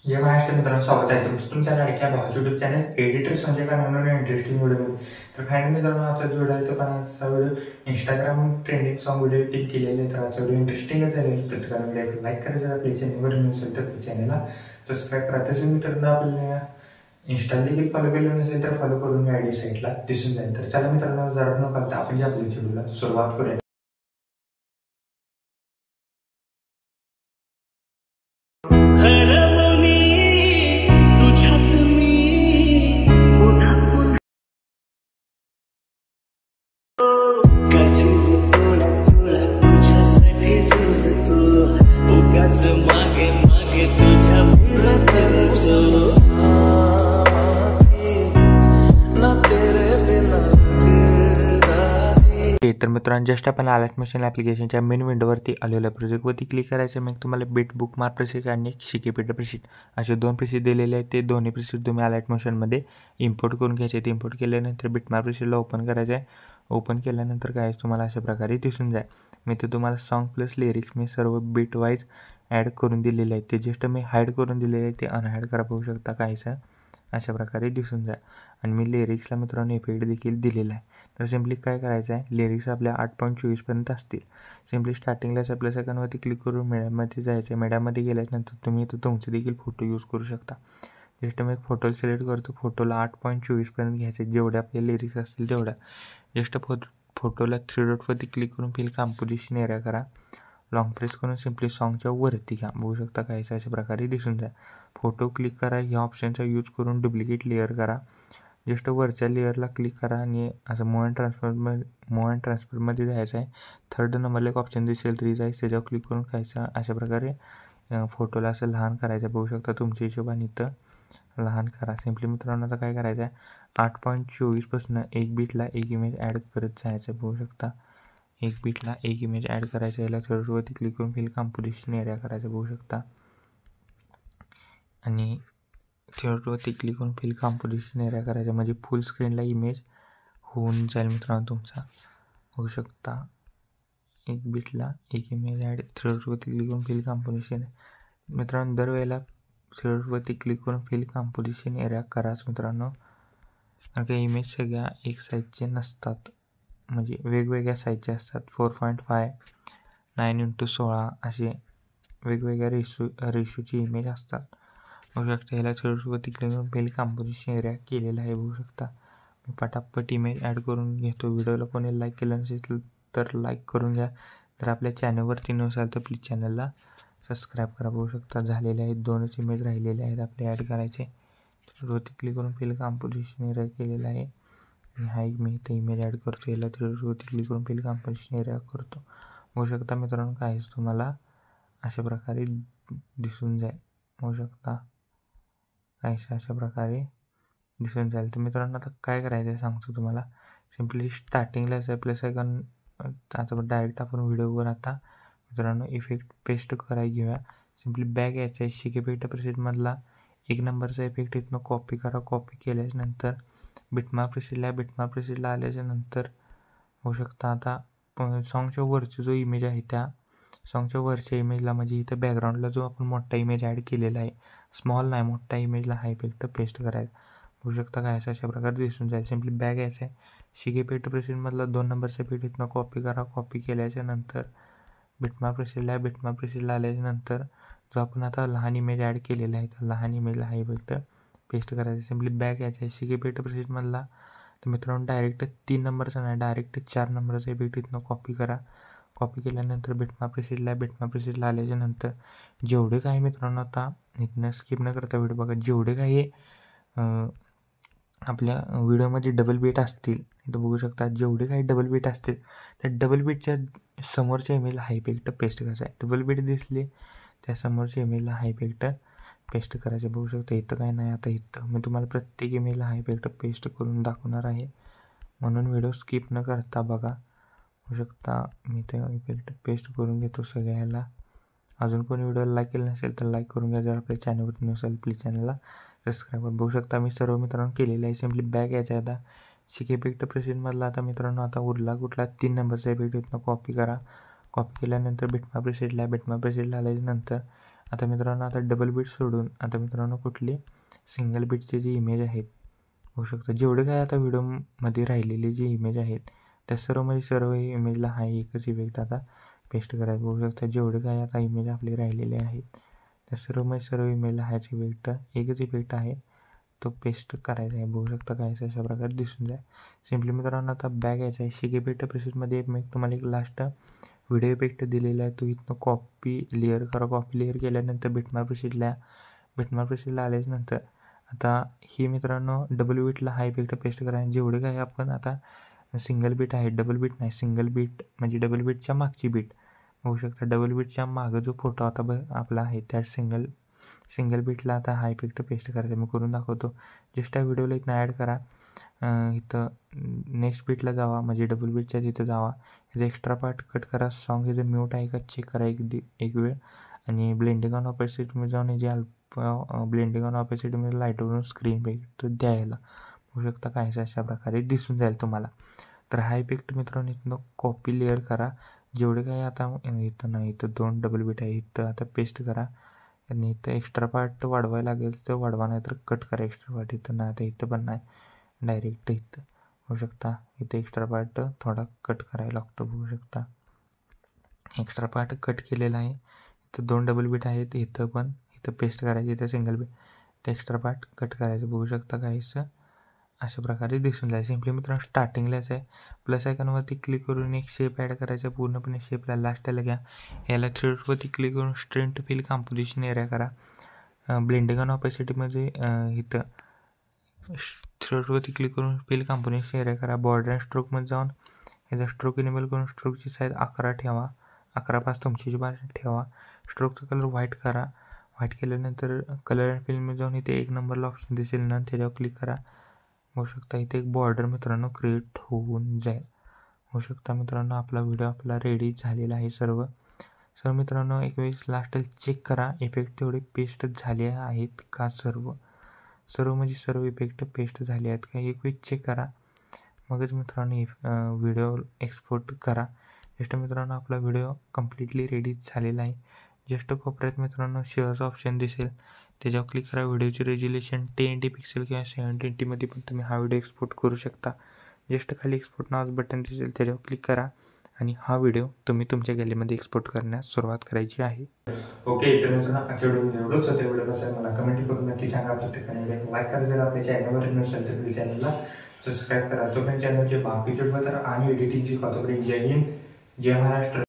जय महाराष्ट्र मित्रांनो, स्वागत आहे तुमचं तुमच्या लाडक्या भावाच्या यूट्यूब चॅनल एडिटर संजय कानून इंटरेस्टिंग व्हिडिओ. तर फायनली मित्रांनो, आजचा व्हिडिओ आहे तो पण आजचा video Instagram trending song video tick केलेले आहे. तर आजचा व्हिडिओ इंटरेस्टिंगच झालेला. प्रत्येकाला व्हिडिओ लाईक करायचं, आपल्या चॅनलवर नसेल तर आपल्या चॅनलला सबस्क्राईब करा. तसं मित्रांनो, आपल्याला इंस्टा देखील फॉलो केलं नसेल तर फॉलो करून घ्या, आयडी साईटला दिसून जाईल. तर चला मित्रांनो, जरा न करता आपण आपल्या व्हिडिओला सुरुवात करूया. तर मित्रांनो, जस्ट आपण अलर्ट मशीन ॲप्लिकेशनच्या मेन विंडोवरती आलेल्या प्रोजेक्टवरती क्लिक करायचं. मग तुम्हाला बिट बुक मार्क प्रीसेट आणि शिकेपीठ प्रीसेट असे दोन प्रीसेट दिलेले आहेत. ते दोन्ही प्रीसेट तुम्ही अलर्ट मशीनमध्ये इम्पोर्ट करून घ्यायचे. ते इम्पोर्ट केल्यानंतर बिट मार्क प्रीसेटला ओपन करायचं आहे. ओपन केल्यानंतर काय तुम्हाला अशा प्रकारे दिसून जाईल. मी तर तुम्हाला सॉन्ग प्लस लिरिक्स मी सर्व बिट वाईज ॲड करून दिलेले आहेत. ते जस्ट मी हाईड करून दिलेले आहे, ते अनहाईड करा पाहू शकता. काहीसं अशा प्रकारे दिसून जाईल. आणि मी लिरिक्सला मित्रांनो इफेक्ट देखील दिलेला आहे. तर सिम्पली काय करायचं आहे, लिरिक्स आपल्या 8.24पर्यंत असतील. सिम्पली स्टार्टिंगलाच आपल्या सेकंडवरती क्लिक करून मीडियामध्ये जायचं आहे. मीडियामध्ये गेल्यानंतर तुम्ही इथं तुमचे देखील फोटो यूज करू शकता. जस्ट मी एक फोटो सिलेक्ट करतो. फोटोला 8.24पर्यंत घ्यायचे, जेवढे आपले लिरिक्स असतील तेवढ्या. जस्ट फोटोला 3 डॉटवरती क्लिक करून फिल कंपोजिशन एरिया करा. लॉंग प्रेस करून सिम्पली सॉन्गच्या वरती घ्या. बघू शकता काहीसं अशा प्रकारे दिसून जाईल. फोटो क्लिक करा. ह्या ऑप्शनचा यूज करून डुप्लिकेट लेअर करा. जस्ट वरच्या लेअरला क्लिक करा आणि असं मूव अँड ट्रान्सफरमध्ये जायचं आहे. थर्ड नंबरला एक ऑप्शन दिसेल रिसाइज, त्याच्यावर क्लिक करून खायचं. अशा प्रकारे फोटोला असं लहान करायचं. बघू शकता तुमच्या हिशोबाने इथं लहान करा. सिम्पली मित्रांनो आता काय करायचं आहे, 8.24पासून एक बीटला एक इमेज ॲड करत जायचं. बघू शकता एक बीटला एक इमेज ॲड करायचं. याला थर्डवरती क्लिक करून फिल कंपोजिशन एरिया करायचं. बघू शकता आणि थेटरवरती क्लिक करून फिल कंपोजिशन एरिया करायचा, म्हणजे फुल स्क्रीनला इमेज होऊन जाईल मित्रांनो तुमचा. होऊ शकता एक बीटला एक इमेज ॲड. थेटरवरती क्लिक करून फिल कंपोजिशन. मित्रांनो दरवेळेला थेटरवरती क्लिक करून फिल कंपोजिशन एरिया कराच मित्रांनो, कारण का इमेज सगळ्या एक साईजचे नसतात, म्हणजे वेगवेगळ्या साईजचे असतात. 4.5 9x16 असे वेगवेगळ्या रेशोची इमेज असतात. बघू शकता ह्याला थेटरवरती क्लिक करून फिल कंपोजिशन एरिया केलेला आहे. बघू शकता मी पटापट इमेज ॲड करून घेतो. व्हिडिओला कोणी लाईक केलं नसेल तर लाईक करून घ्या. जर आपल्या चॅनलवरती नसाल तर प्लीज चॅनलला सबस्क्राईब करा. बघू शकता झालेले आहेत, दोनच इमेज राहिलेले आहेत आपले ॲड करायचे. थेटरवरती क्लिक करून फिल कंपोजिशन एरिया केलेला आहे आणि हा एक मी इथं इमेज ॲड करतो. याला थेटरवरती क्लिक करून फिल कंपोजिशन एरिया करतो. बघू शकता मित्रांनो काहीच तुम्हाला अशा प्रकारे दिसून जाईल. बघू शकता काहीशा अशा प्रकारे दिसून जाईल. तर मित्रांनो आता काय करायचं आहे सांगतो तुम्हाला. सिम्पली स्टार्टिंगलाच आपल्या सेकंड आता डायरेक्ट आपण व्हिडिओवर आता मित्रांनो इफेक्ट पेस्ट करायला घेऊया. सिम्पली बॅक यायचं आहे. शिकेपीठ प्रीसेटमधला 1 नंबरचा इफेक्ट इथनं कॉपी करा. कॉपी केल्याच्यानंतर बिटमार्क प्रीसेटला आल्याच्यानंतर होऊ शकता आता सॉन्गच्या वरचा जो इमेज आहे त्या सॉन्गच्या वरच्या इमेजला, म्हणजे इथं बॅकग्राऊंडला जो आपण मोठा इमेज ॲड केलेला आहे, स्मॉल नाही मोठा इमेजला हा इफेक्ट पेस्ट करायचा. बघू शकता काय अशा प्रकारे दिसून जाईल. सिम्पली बॅक यायचं आहे. शिकेपीठ प्रीसेटमधला 2 नंबरचा इफेक्ट इथनं कॉपी करा. कॉपी केल्याच्यानंतर बिटमार्क प्रीसेटला आल्याच्यानंतर जो आपण आता लहान इमेज ॲड केलेला आहे त्या लहान इमेजला हा इफेक्ट पेस्ट करायचा. सिम्पली बॅक यायचं आहे. शिकेपीठ प्रीसेटमधला तर मित्रांनो डायरेक्ट 3 नंबरचा नाही, डायरेक्ट 4 नंबरचा इफेक्ट इथनं कॉपी करा. कॉपी केल्यानंतर बिटमार्क प्रीसेटला आल्याच्यानंतर जेवढे काही मित्रांनो आता इथनं स्किप न करता व्हिडिओ बघा, जेवढे काही आपल्या व्हिडिओमध्ये डबल बीट असतील इथं बघू शकता, जेवढे काही डबल बीट असतील त्या डबल बीटच्या समोरच्या इमेजला हा इफेक्ट पेस्ट करायचा आहे. डबल बीट दिसली त्या समोरच्या इमेजला हा इफेक्ट पेस्ट करायचं. बघू शकता इथं काय नाही, आता इथं मी तुम्हाला प्रत्येक इमेजला हा इफेक्ट पेस्ट करून दाखवणार आहे, म्हणून व्हिडिओ स्किप न करता बघा. होऊ शकता मी ते इफेक्ट पेस्ट करून घेतो सगळ्याला. अजून कोणी व्हिडिओला लाईक केलं नसेल तर लाईक करून घ्या. जर आपल्या चॅनलवरती नसेल प्लीज चॅनलला सबस्क्राईब करा. बघू शकता मी सर्व मित्रांनो केलेलं आहे. सिम्पली बॅक यायचं आहे. आता शिकेपीठ प्रीसेटमधला आता मित्रांनो आता उरला कुठला 3 नंबरचा इफेक्ट इथनं कॉपी करा. कॉपी केल्यानंतर बिटमार्क प्रीसेटला आल्याच्यानंतर आता मित्रांनो आता डबल बीट सोडून आता मित्रांनो कुठले सिंगल बीटचे जे इमेज आहेत होऊ शकतं, जेवढे काय आता व्हिडिओमध्ये राहिलेले जे इमेज आहेत त्या सर्व इमेजला हा एकच इफेक्ट आता पेस्ट करायचा होऊ शकतं. जेवढे काय आता इमेज आपले राहिलेले आहेत त्या सर्व इमेजला हाच इफेक्ट एकच इफेक्ट आहे तो पेस्ट करायचा आहे. बघू शकता काय अशा प्रकारे दिसून जाईल. सिम्पली मित्रांनो आता बॅक यायचा आहे. शिक इफेक्ट प्रोसेसमध्ये तुम्हाला एक लास्ट व्हिडिओ इफेक्ट दिलेला आहे, तो इथनं कॉपी लेअर करा. कॉपी लेअर केल्यानंतर बिटमार्क प्रोसेसला आल्यानंतर आता ही मित्रांनो डबल बीटला हा इफेक्ट पेस्ट करायचा. जेवढे काय आपण आता सिंगल बीट आहे, डबल बीट नाही, सिंगल बीट म्हणजे डबल बीटच्या मागची बीट होऊ शकतं. डबल बीटच्या मागं जो फोटो आता आपला आहे त्या सिंगल बीटला आता हा इफेक्ट पेस्ट करायचा. मी करून दाखवतो. जस्ट या व्हिडिओला इथं ॲड करा. इथं नेक्स्ट बीटला जावा म्हणजे डबल बीटच्या तिथं जावा. याचा एक्स्ट्रा पार्ट कट करा. सॉन्ग इथं म्यूट आहे का चेक करा एक वेळ आणि ब्लेंडिंग ऑन ऑपेसिटीमध्ये जाऊन जे ब्लेंडिंग ऑन ऑपेसिटीमध्ये लाईटवरून स्क्रीन इफेक्ट द्यायला होऊ शकता काय अशा प्रकारे दिसून जाईल तुम्हाला. तर हा इफेक्ट मित्रांनो इथनं कॉपी लेअर करा. जेवढे काही आता इथं नाही, इथं 2 डबल बीट आहे, इथं आता पेस्ट करा आणि इथं एक्स्ट्रा पार्ट वाढवायला लागेल तर वाढवा, नाही तर कट करा एक्स्ट्रा पार्ट. इथं नाही, आता इथं पण नाही, डायरेक्ट इथं होऊ शकता. इथं एक्स्ट्रा पार्ट थोडा कट करायला लागतो. बघू शकता एक्स्ट्रा पार्ट कट केलेला आहे. इथं 2 डबल बीट आहेत, इथं पण इथं पेस्ट करायचे. इथं सिंगल बीट तर एक्स्ट्रा पार्ट कट करायचं. बघू शकता काहीसं अशा प्रकारे दिसून जाईल. सिम्पली मित्रांनो स्टार्टिंगलाच आहे, प्लस आयकॉनवरती क्लिक करून एक शेप ॲड करायचा. पूर्णपणे शेपला लास्टला घ्या. याला थ्रेडवरती क्लिक करून strain to fill composition area करा. ब्लेंडिंग ऑन ऑपेसिटीमध्ये इथं थ्रेडवरती क्लिक करून फिल कंपोजिशन एरिया करा. बॉर्डर अँड स्ट्रोकमध्ये जाऊन याचा स्ट्रोक इनेबल करून स्ट्रोकची साईज 11 ठेवा. 11 तुमची जी भाषा ठेवा. स्ट्रोकचा कलर व्हाईट करा. व्हाईट केल्यानंतर कलर अँड फिलमध्ये जाऊन इथे 1 नंबरला ऑप्शन दिसेल ना, त्याच्यावर क्लिक करा. होऊ शकता इथे एक बॉर्डर मित्रांनो क्रिएट होऊन जाईल. होऊ शकता मित्रांनो आपला व्हिडिओ आपला रेडी झालेला आहे सर्व मित्रांनो. एक वेळेस लास्ट चेक करा इफेक्ट तेवढे पेस्ट झाले आहेत का. सर्व म्हणजे सर्व इफेक्ट पेस्ट झाले आहेत का एक वेळेस चेक करा. मगच मित्रांनो व्हिडिओ एक्सपोर्ट करा. जस्ट मित्रांनो आपला व्हिडिओ कम्प्लिटली रेडी झालेला आहे. जस्ट कोपऱ्यात मित्रांनो शेअरचा ऑप्शन दिसेल, त्याच्यावर क्लिक करा. व्हिडिओची रेझोल्यूशन 1080 पिक्सेल किंवा 720मध्ये पण तुम्ही हा व्हिडिओ एक्सपोर्ट करू शकता. जस्ट खाली एक्सपोर्ट नावाचं बटन दिसेल, त्याच्यावर क्लिक करा आणि हा व्हिडिओ तुम्ही तुमच्या गॅलरीमध्ये एक्सपोर्ट करण्यास सुरुवात करायची आहे. ओके, तर मित्रांनो आजच्या व्हिडिओ एवढंच होतं. व्हिडिओ कसा मला कमेंट करून नक्की सांगा. प्रत्येकाने लाईक करा. जर आपल्या चॅनलवर नसेल तर चॅनलला सबस्क्राईब करा. तो पण चॅनलचे बाकीचे तर आम्ही एडिटिंग शिकवतो. जय हिंद, जय महाराष्ट्र.